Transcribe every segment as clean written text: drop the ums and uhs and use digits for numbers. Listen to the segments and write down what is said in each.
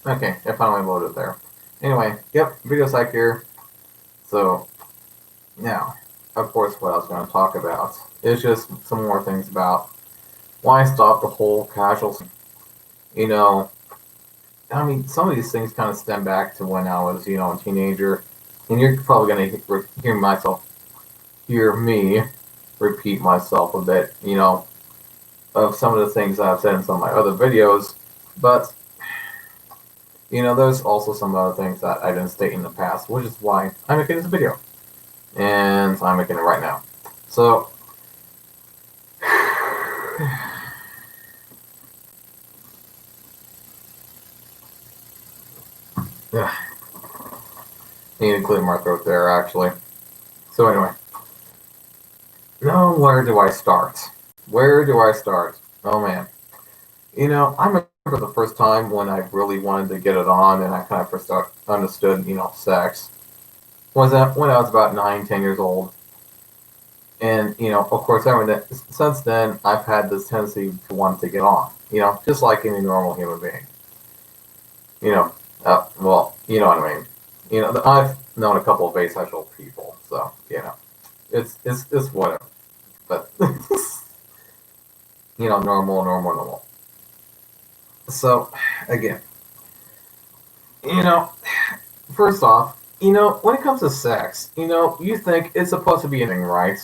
Okay, I finally loaded there. Anyway, yep, video site here. So, now, of course, what I was going to talk about is just some more things about why I stopped the whole casual. You know, I mean, some of these things kind of stem back to when I was, a teenager. And you're probably going to hear me repeat myself a bit, of some of the things I've said in some of my other videos. But there's also some other things that I didn't state in the past, which is why I'm making this video. And I'm making it right now. So, yeah, I need to clear my throat there, actually. So, anyway, now where do I start? Where do I start? Oh, man. I remember the first time when I really wanted to get it on and I kind of first understood, sex, was that when I was about 9, 10 years old. And, of course, since then, I've had this tendency to want to get on, just like any normal human being. Well, you know what I mean. I've known a couple of asexual people, so, it's whatever. But, normal. So, again, you know, first off, when it comes to sex, you think it's supposed to be anything, right?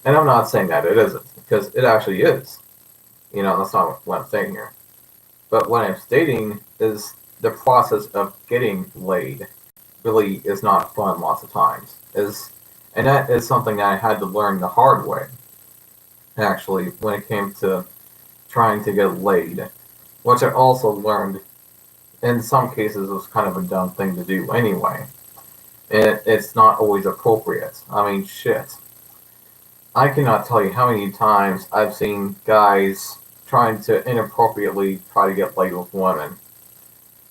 And I'm not saying that it isn't, because it actually is. That's not what I'm saying here. But what I'm stating is the process of getting laid really is not fun lots of times. And that is something that I had to learn the hard way, actually, when it came to trying to get laid, which I also learned in some cases was kind of a dumb thing to do anyway. And it's not always appropriate. I mean, shit. I cannot tell you how many times I've seen guys trying to inappropriately try to get laid with women.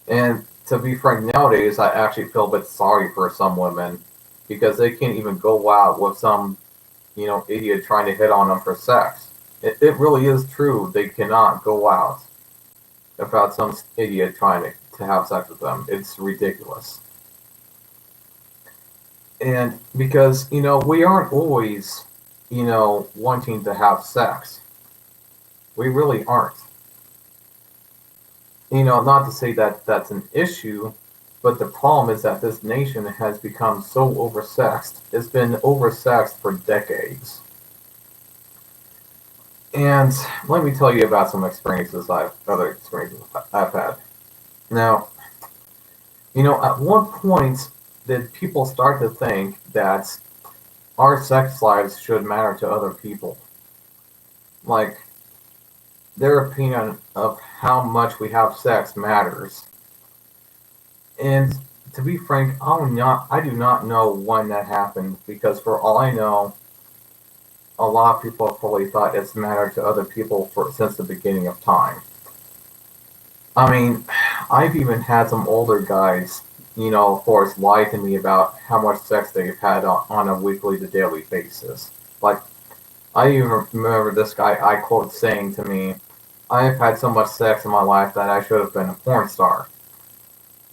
And to be frank, nowadays I actually feel a bit sorry for some women because they can't even go out with some, idiot trying to hit on them for sex. It really is true. They cannot go out without some idiot trying to have sex with them. It's ridiculous. And because, we aren't always, wanting to have sex. We really aren't. Not to say that that's an issue, but the problem is that this nation has become so oversexed. It's been oversexed for decades. And let me tell you about some other experiences I've had. Now, at what point did people start to think that our sex lives should matter to other people? Like, their opinion of how much we have sex matters. And to be frank, I do not know when that happened because for all I know, a lot of people have probably thought it's mattered to other people since the beginning of time. I mean, I've even had some older guys, of course, lie to me about how much sex they've had on a weekly to daily basis. Like, I even remember this guy I quote saying to me, I have had so much sex in my life that I should have been a porn star.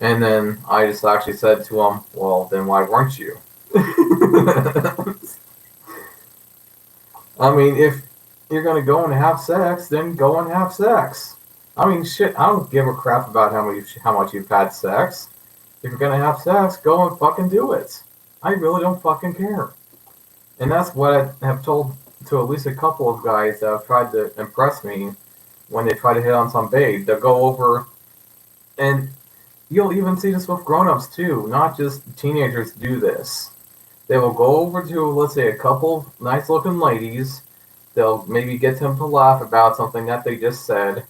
And then I just actually said to him, well, then why weren't you? I mean, if you're going to go and have sex, then go and have sex. I mean, shit, I don't give a crap about how much you've had sex. If you're going to have sex, go and fucking do it. I really don't fucking care. And that's what I have told to at least a couple of guys that have tried to impress me when they try to hit on some babe. They'll go over, and you'll even see this with grown-ups too, not just teenagers do this. They will go over to, let's say, a couple of nice-looking ladies. They'll maybe get them to laugh about something that they just said.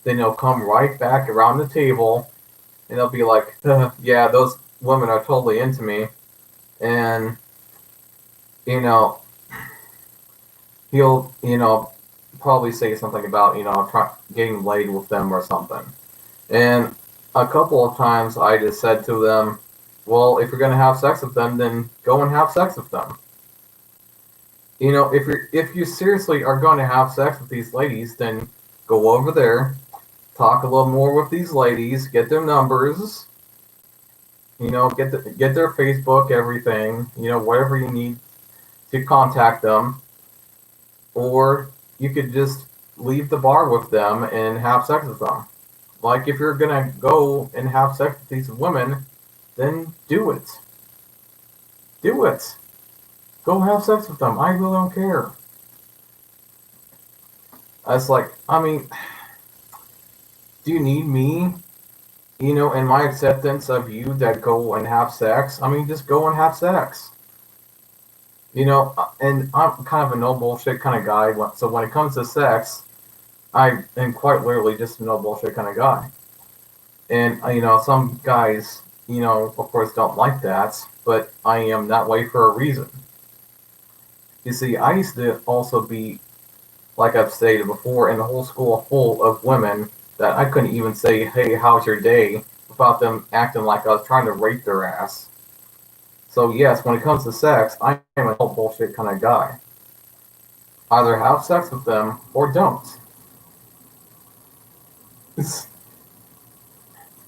Then they'll come right back around the table, and they'll be like, yeah, those women are totally into me. And, he'll, probably say something about, getting laid with them or something. And a couple of times I just said to them, well, if you're going to have sex with them, then go and have sex with them. If you seriously are going to have sex with these ladies, then go over there, talk a little more with these ladies, get their numbers, get their Facebook, everything, whatever you need to contact them, or you could just leave the bar with them and have sex with them. Like if you're gonna go and have sex with these women, then do it. Do it. Go have sex with them. I really don't care. It's like, I mean, do you need me, and my acceptance of you that go and have sex? I mean, just go and have sex. And I'm kind of a no bullshit kind of guy. So when it comes to sex, I am quite literally just a no bullshit kind of guy. And, some guys, of course don't like that, but I am that way for a reason. You see, I used to also be, like I've stated before, in a whole school full of women that I couldn't even say, hey, how's your day, without them acting like I was trying to rape their ass. So yes, when it comes to sex, I am a whole bullshit kind of guy. Either have sex with them or don't.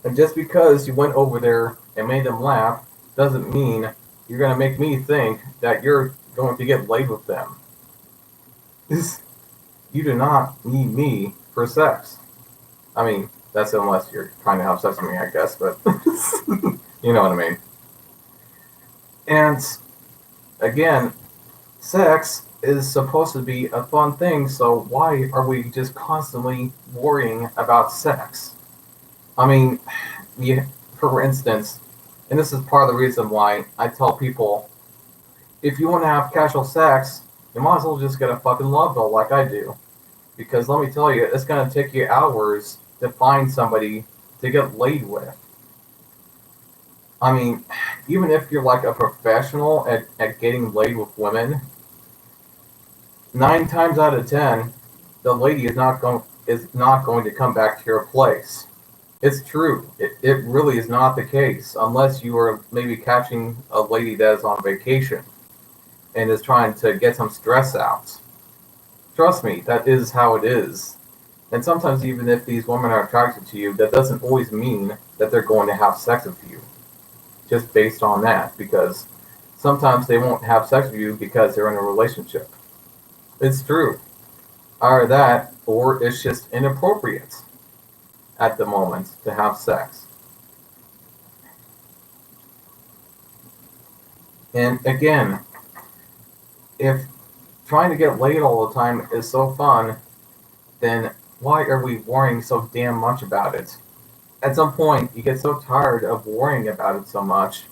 And just because you went over there and made them laugh doesn't mean you're going to make me think that you're going to get laid with them. You do not need me for sex. I mean, that's unless you're trying to have sex with me, I guess, but you know what I mean. And again, sex is supposed to be a fun thing, so why are we just constantly worrying about sex? I mean, for instance, and this is part of the reason why I tell people, if you want to have casual sex, you might as well just get a fucking love doll like I do. Because let me tell you, it's going to take you hours to find somebody to get laid with. I mean, even if you're like a professional at getting laid with women, 9 times out of 10, the lady is not going to come back to your place. It's true. It really is not the case unless you are maybe catching a lady that is on vacation and is trying to get some stress out. Trust me, that is how it is. And sometimes even if these women are attracted to you, that doesn't always mean that they're going to have sex with you. Just based on that, because sometimes they won't have sex with you because they're in a relationship. It's true. Either that, or it's just inappropriate at the moment to have sex. And again, if trying to get laid all the time is so fun, then why are we worrying so damn much about it? At some point, you get so tired of worrying about it so much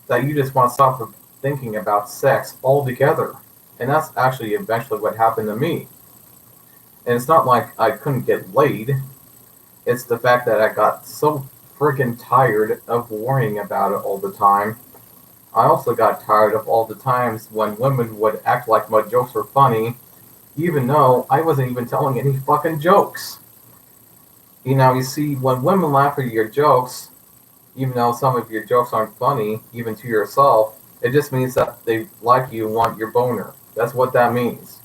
that you just want to stop thinking about sex altogether. And that's actually eventually what happened to me. And it's not like I couldn't get laid, it's the fact that I got so freaking tired of worrying about it all the time. I also got tired of all the times when women would act like my jokes were funny, even though I wasn't even telling any fucking jokes. You see, when women laugh at your jokes, even though some of your jokes aren't funny, even to yourself, it just means that they like you and want your boner. That's what that means.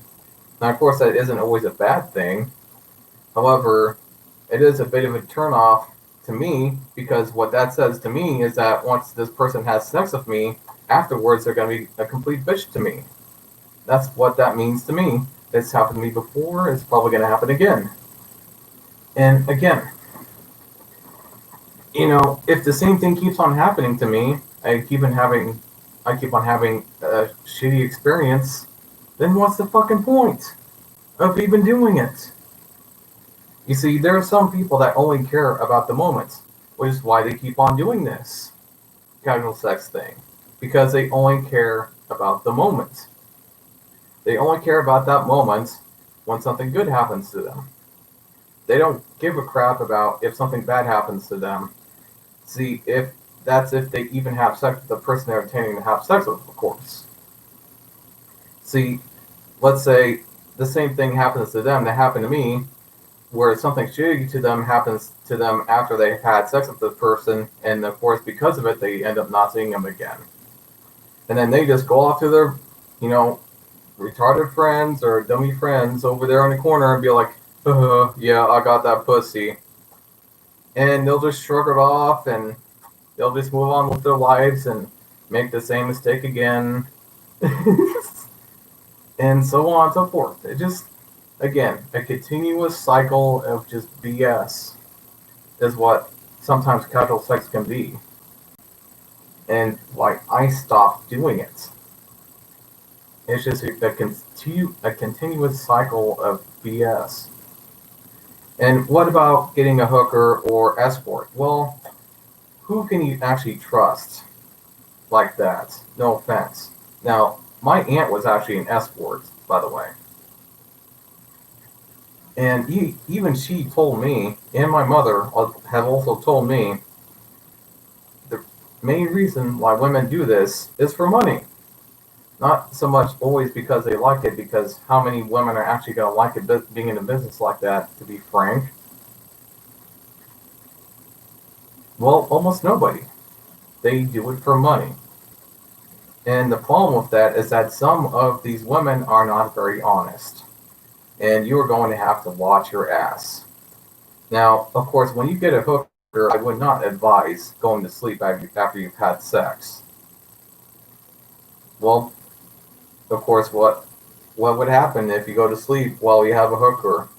Now, of course, that isn't always a bad thing. However, it is a bit of a turnoff to me, because what that says to me is that once this person has sex with me, afterwards they're going to be a complete bitch to me. That's what that means to me. It's happened to me before, it's probably going to happen again. And again, if the same thing keeps on happening to me, I keep on having a shitty experience, then what's the fucking point of even doing it? You see, there are some people that only care about the moment, which is why they keep on doing this casual sex thing, because they only care about the moment. They only care about that moment when something good happens to them. They don't give a crap about if something bad happens to them. See, if they even have sex with the person they're intending to have sex with, of course. See, let's say the same thing happens to them that happened to me, where something shitty to them happens to them after they've had sex with the person, and of course, because of it, they end up not seeing them again. And then they just go off to their, retarded friends or dummy friends over there in the corner and be like, yeah, I got that pussy. and they'll just shrug it off and they'll just move on with their lives and make the same mistake again, and so on and so forth. It just, again, a continuous cycle of just BS is what sometimes casual sex can be. And like, I stopped doing it. It's just a continuous cycle of BS. And what about getting a hooker or escort? Well, who can you actually trust like that? No offense. Now, my aunt was actually an escort, by the way. And even she told me, and my mother have also told me, the main reason why women do this is for money. Not so much always because they like it, because how many women are actually going to like it being in a business like that, to be frank? Well, almost nobody. They do it for money. And the problem with that is that some of these women are not very honest. And you are going to have to watch your ass. Now, of course, when you get a hooker, I would not advise going to sleep after you've had sex. Well, of course, what would happen if you go to sleep while you have a hooker?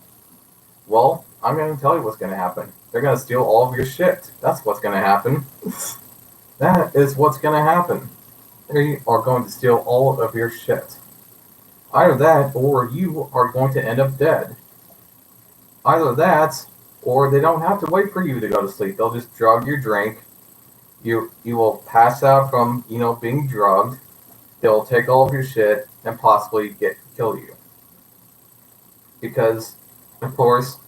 Well, I'm going to tell you what's going to happen. They're going to steal all of your shit. That's what's going to happen. That is what's going to happen. They are going to steal all of your shit. Either that, or you are going to end up dead. Either that, or they don't have to wait for you to go to sleep. They'll just drug your drink. You will pass out from being drugged. They'll take all of your shit and possibly kill you. Because, of course,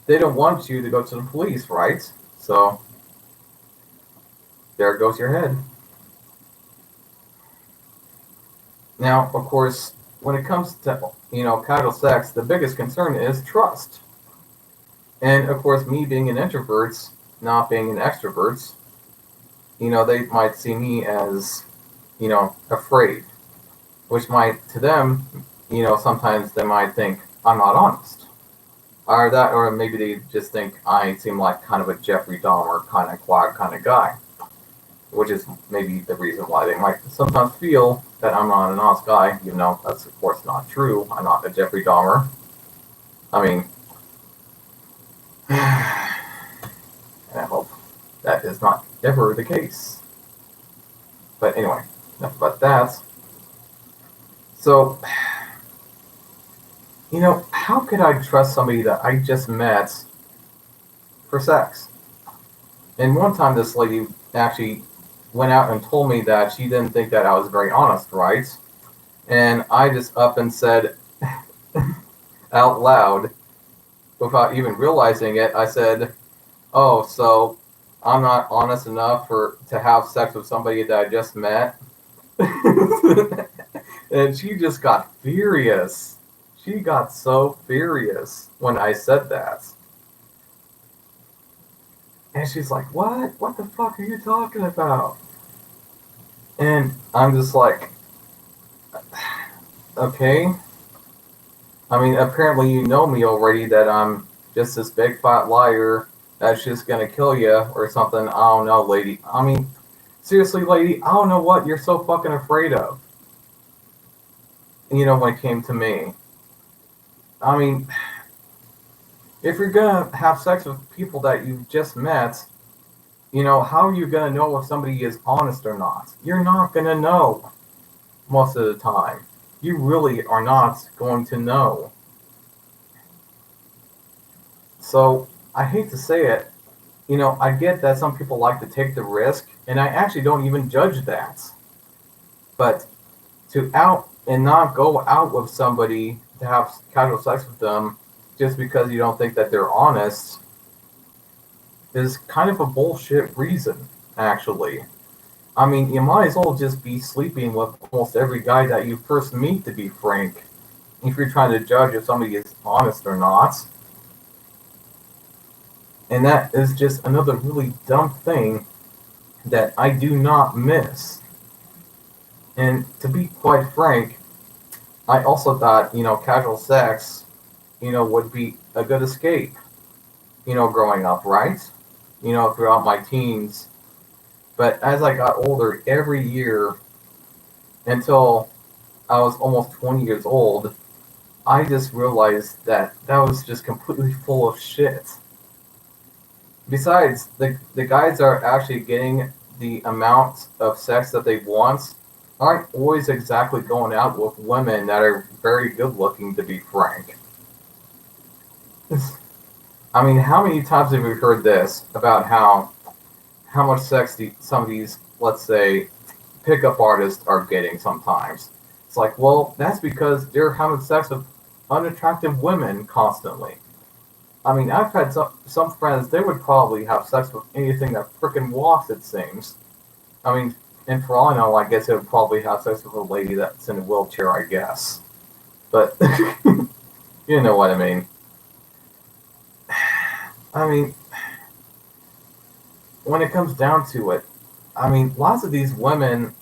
they don't want you to go to the police, right? So there goes your head. Now, of course, when it comes to casual sex, the biggest concern is trust. And of course, me being an introvert, not being an extrovert, they might see me as afraid, which might to them, sometimes they might think I'm not honest, or maybe they just think I seem like kind of a Jeffrey Dahmer kind of quiet kind of guy, which is maybe the reason why they might sometimes feel that I'm not an honest guy, even though that's of course not true. I'm not a Jeffrey Dahmer. I mean, and I hope that is not ever the case. But anyway, enough about that. So, how could I trust somebody that I just met for sex? And one time this lady actually went out and told me that she didn't think that I was very honest, right? And I just up and said out loud, without even realizing it, I said, "Oh, so I'm not honest enough to have sex with somebody that I just met." And she just got furious. She got so furious when I said that. And she's like, "What? What the fuck are you talking about?" And I'm just like, "Okay. I mean, apparently you know me already that I'm just this big fat liar that's just gonna kill you or something. I don't know, lady. I mean, seriously, lady, I don't know what you're so fucking afraid of." When it came to me. I mean, if you're gonna have sex with people that you've just met, how are you gonna know if somebody is honest or not? You're not gonna know most of the time. You really are not going to know. So I hate to say it, I get that some people like to take the risk, and I actually don't even judge that. But to out and not go out with somebody to have casual sex with them just because you don't think that they're honest is kind of a bullshit reason, actually. I mean, you might as well just be sleeping with almost every guy that you first meet, to be frank, if you're trying to judge if somebody is honest or not. And that is just another really dumb thing that I do not miss. And to be quite frank, I also thought, casual sex, would be a good escape. growing up, right? Throughout my teens. But as I got older, every year until I was almost 20 years old, I just realized that that was just completely full of shit. Besides, the guys that are actually getting the amount of sex that they want aren't always exactly going out with women that are very good looking, to be frank. I mean, how many times have we heard this about how much sex some of these, let's say, pickup artists are getting sometimes? It's like, well, that's because they're having sex with unattractive women constantly. I mean, I've had some friends, they would probably have sex with anything that frickin' walks, it seems. I mean, and for all I know, I guess they would probably have sex with a lady that's in a wheelchair, I guess. But, you know what I mean. I mean, when it comes down to it, I mean, lots of these women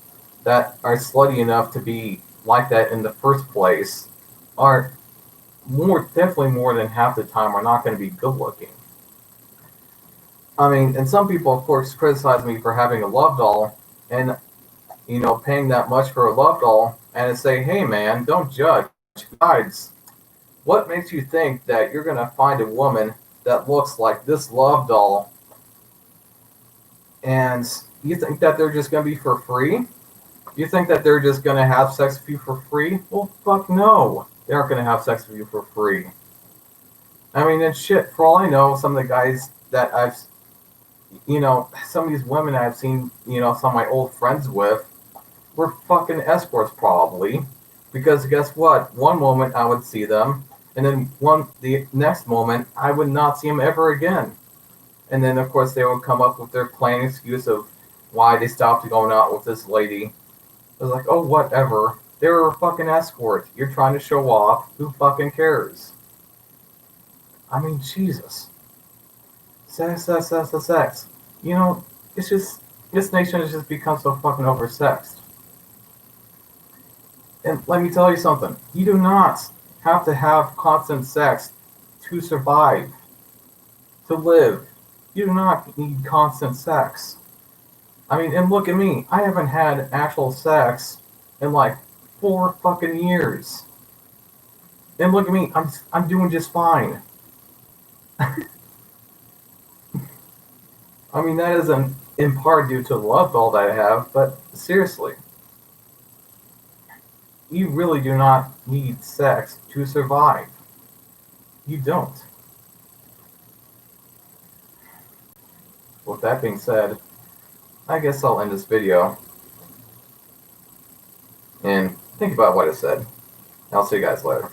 that are slutty enough to be like that in the first place are definitely more than half the time are not going to be good looking. I mean, and some people, of course, criticize me for having a love doll and, paying that much for a love doll and say, hey man, don't judge. Besides, what makes you think that you're going to find a woman that looks like this love doll and you think that they're just going to be for free? You think that they're just going to have sex with you for free? Well, fuck no. They aren't going to have sex with you for free. I mean, and shit, for all I know, some of the guys that some of these women I've seen, some of my old friends with were fucking escorts probably. Because guess what? One moment I would see them, and then the next moment I would not see them ever again. And then of course they would come up with their plain excuse of why they stopped going out with this lady. It was like, oh, whatever. They were a fucking escort. You're trying to show off. Who fucking cares? I mean, Jesus. Sex, sex, sex, sex, sex. It's just, this nation has just become so fucking oversexed. And let me tell you something. You do not have to have constant sex to survive, to live. You do not need constant sex. I mean, and look at me. I haven't had actual sex in like 4 fucking years. And look at me. I'm doing just fine. I mean, that isn't in part due to the love doll that I have, but seriously, you really do not need sex to survive. You don't. With that being said, I guess I'll end this video and think about what I said. I'll see you guys later.